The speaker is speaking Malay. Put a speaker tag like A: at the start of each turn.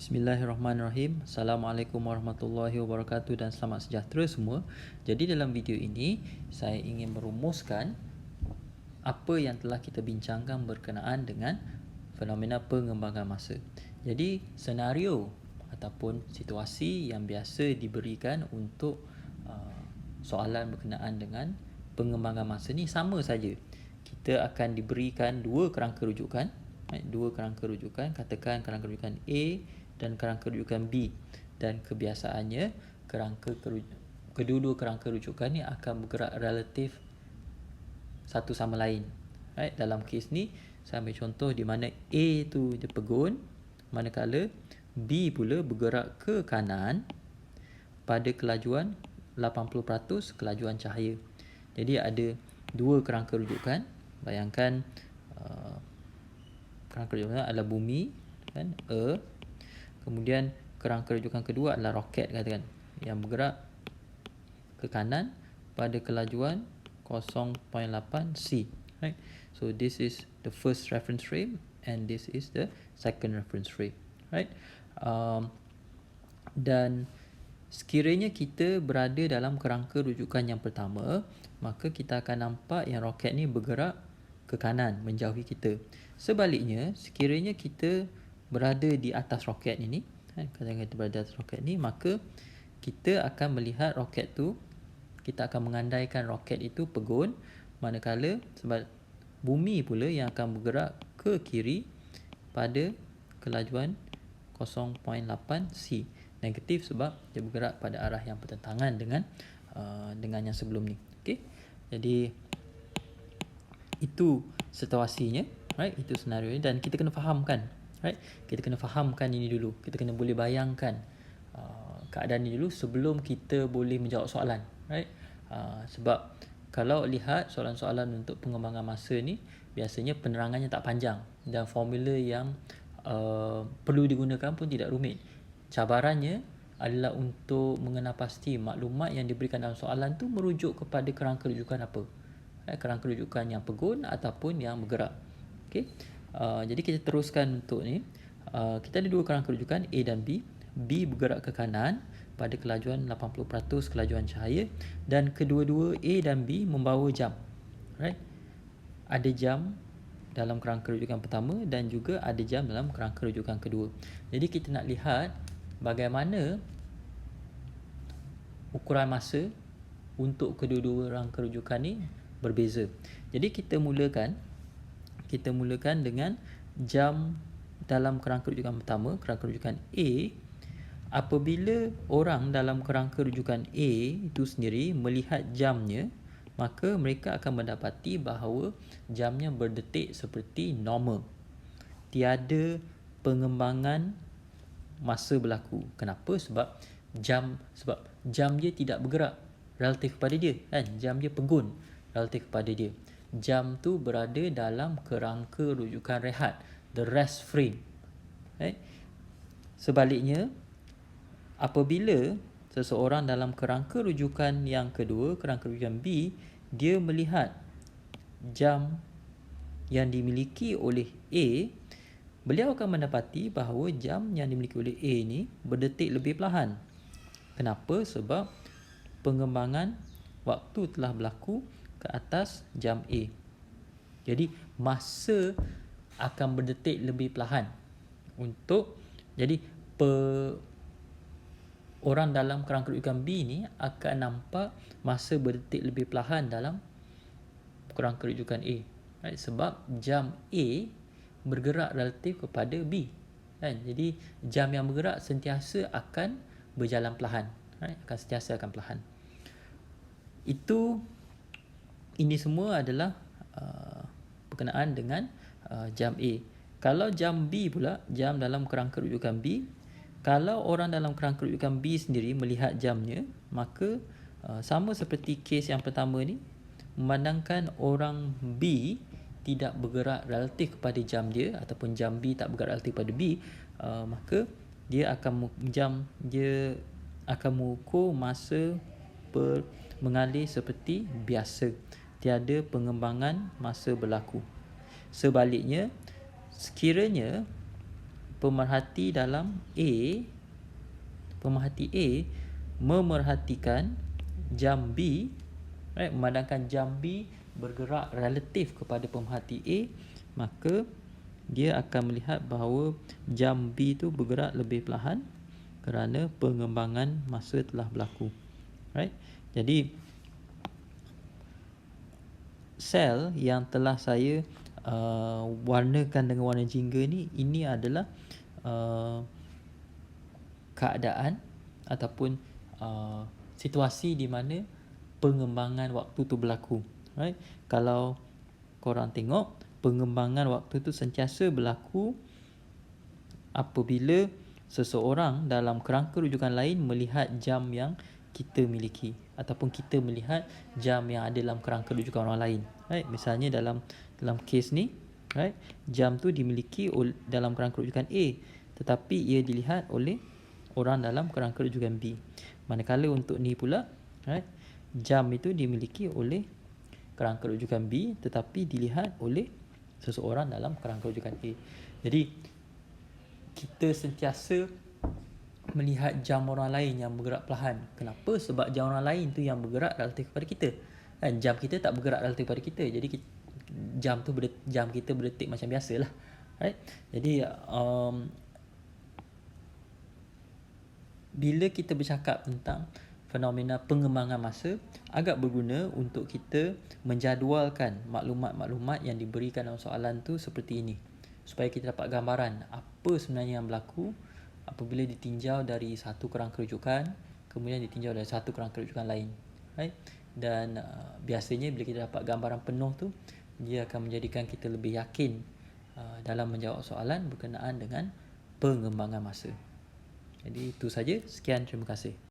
A: Bismillahirrahmanirrahim. Assalamualaikum warahmatullahi wabarakatuh dan selamat sejahtera semua. Jadi dalam video ini saya ingin merumuskan apa yang telah kita bincangkan berkenaan dengan fenomena pengembangan masa. Jadi senario ataupun situasi yang biasa diberikan untuk soalan berkenaan dengan pengembangan masa ni sama saja. Kita akan diberikan dua kerangka rujukan, katakan kerangka rujukan A dan kerangka rujukan B, dan kebiasaannya kedua-dua kerangka rujukan ni akan bergerak relatif satu sama lain. Dalam kes ni saya ambil contoh di mana A tu dia pegun, manakala B pula bergerak ke kanan pada kelajuan 80% kelajuan cahaya. Jadi ada dua kerangka rujukan. Bayangkan kerangka rujukan adalah bumi, kan, Earth. Kemudian kerangka rujukan kedua adalah roket, katakan, yang bergerak ke kanan pada kelajuan 0.8 C. Right? So this is the first reference frame and this is the second reference frame. Right? Dan sekiranya kita berada dalam kerangka rujukan yang pertama, maka kita akan nampak yang roket ni bergerak ke kanan menjauhi kita. Sebaliknya, sekiranya kita berada di atas roket ini, katakan kita berada di atas roket ni, maka kita akan melihat roket tu, kita akan mengandaikan roket itu pegun, manakala sebab bumi pula yang akan bergerak ke kiri pada kelajuan 0.8 C. Negatif sebab dia bergerak pada arah yang bertentangan dengan yang sebelum ni. Okey. Jadi itu situasinya, right? Itu senario ni, dan kita kena fahamkan, right? Kita kena fahamkan ini dulu. Kita kena boleh bayangkan keadaan ini dulu sebelum kita boleh menjawab soalan, right? Sebab kalau lihat soalan-soalan untuk pengembangan masa ni, biasanya penerangannya tak panjang dan formula yang perlu digunakan pun tidak rumit. Cabarannya adalah untuk mengenal pasti maklumat yang diberikan dalam soalan tu merujuk kepada kerangka rujukan apa. Kerangka rujukan yang pegun ataupun yang bergerak. Okey. Jadi kita teruskan untuk ni. Kita ada dua kerangka rujukan A dan B. B bergerak ke kanan pada kelajuan 80% kelajuan cahaya, dan kedua-dua A dan B membawa jam. Right? Ada jam dalam kerangka rujukan pertama dan juga ada jam dalam kerangka rujukan kedua. Jadi kita nak lihat bagaimana ukuran masa untuk kedua-dua rangka rujukan ni berbeza. Jadi kita mulakan dengan jam dalam kerangka rujukan pertama, kerangka rujukan A. Apabila orang dalam kerangka rujukan A itu sendiri melihat jamnya, maka mereka akan mendapati bahawa jamnya berdetik seperti normal. Tiada pengembangan masa berlaku. Kenapa? Sebab jam dia tidak bergerak relatif kepada dia, kan? Jam dia pegun relatif kepada dia. Jam tu berada dalam kerangka rujukan rehat, the rest frame. Right? Sebaliknya, apabila seseorang dalam kerangka rujukan yang kedua, kerangka rujukan B, dia melihat jam yang dimiliki oleh A, beliau akan mendapati bahawa jam yang dimiliki oleh A ni berdetik lebih perlahan. Kenapa? Sebab pengembangan waktu telah berlaku ke atas jam A. Jadi masa akan berdetik lebih perlahan. Jadi orang dalam kerangka rujukan B ni akan nampak masa berdetik lebih perlahan dalam kerangka rujukan A. Right? Sebab jam A bergerak relatif kepada B. Kan? Jadi jam yang bergerak sentiasa akan berjalan perlahan. Right? Sentiasa akan perlahan. Ini semua adalah berkenaan dengan jam A. Kalau jam B pula, jam dalam kerangka rujukan B, kalau orang dalam kerangka rujukan B sendiri melihat jamnya, maka sama seperti kes yang pertama ni, memandangkan orang B tidak bergerak relatif kepada jam dia ataupun jam B tak bergerak relatif pada B, maka dia akan mengukur masa mengalir seperti biasa. Tiada pengembangan masa berlaku. Sebaliknya, sekiranya pemerhati A memerhatikan jam B, right, memandangkan jam B bergerak relatif kepada pemerhati A, maka dia akan melihat bahawa jam B tu bergerak lebih perlahan kerana pengembangan masa telah berlaku. Right? Jadi sel yang telah saya warnakan dengan warna jingga ni, ini adalah keadaan ataupun situasi di mana pengembangan waktu tu berlaku. Right? Kalau korang tengok, pengembangan waktu tu sentiasa berlaku apabila seseorang dalam kerangka rujukan lain melihat jam yang kita miliki ataupun kita melihat jam yang ada dalam kerangka rujukan orang lain. Right? Misalnya dalam kes ni, right, jam tu dimiliki dalam kerangka rujukan A, tetapi ia dilihat oleh orang dalam kerangka rujukan B. Manakala untuk ni pula, right, jam itu dimiliki oleh kerangka rujukan B tetapi dilihat oleh seseorang dalam kerangka rujukan A. Jadi kita sentiasa melihat jam orang lain yang bergerak perlahan. Kenapa? Sebab jam orang lain tu yang bergerak relatif kepada kita. Kan jam kita tak bergerak relatif kepada kita. Jadi jam kita berdetik macam biasalah. Right? Jadi bila kita bercakap tentang fenomena pengembangan masa, agak berguna untuk kita menjadualkan maklumat-maklumat yang diberikan dalam soalan tu seperti ini, supaya kita dapat gambaran apa sebenarnya yang berlaku apabila ditinjau dari satu kerangka rujukan, kemudian ditinjau dari satu kerangka rujukan lain. Right? Dan biasanya bila kita dapat gambaran penuh tu, dia akan menjadikan kita lebih yakin dalam menjawab soalan berkenaan dengan pengembangan masa. Jadi itu saja. Sekian, terima kasih.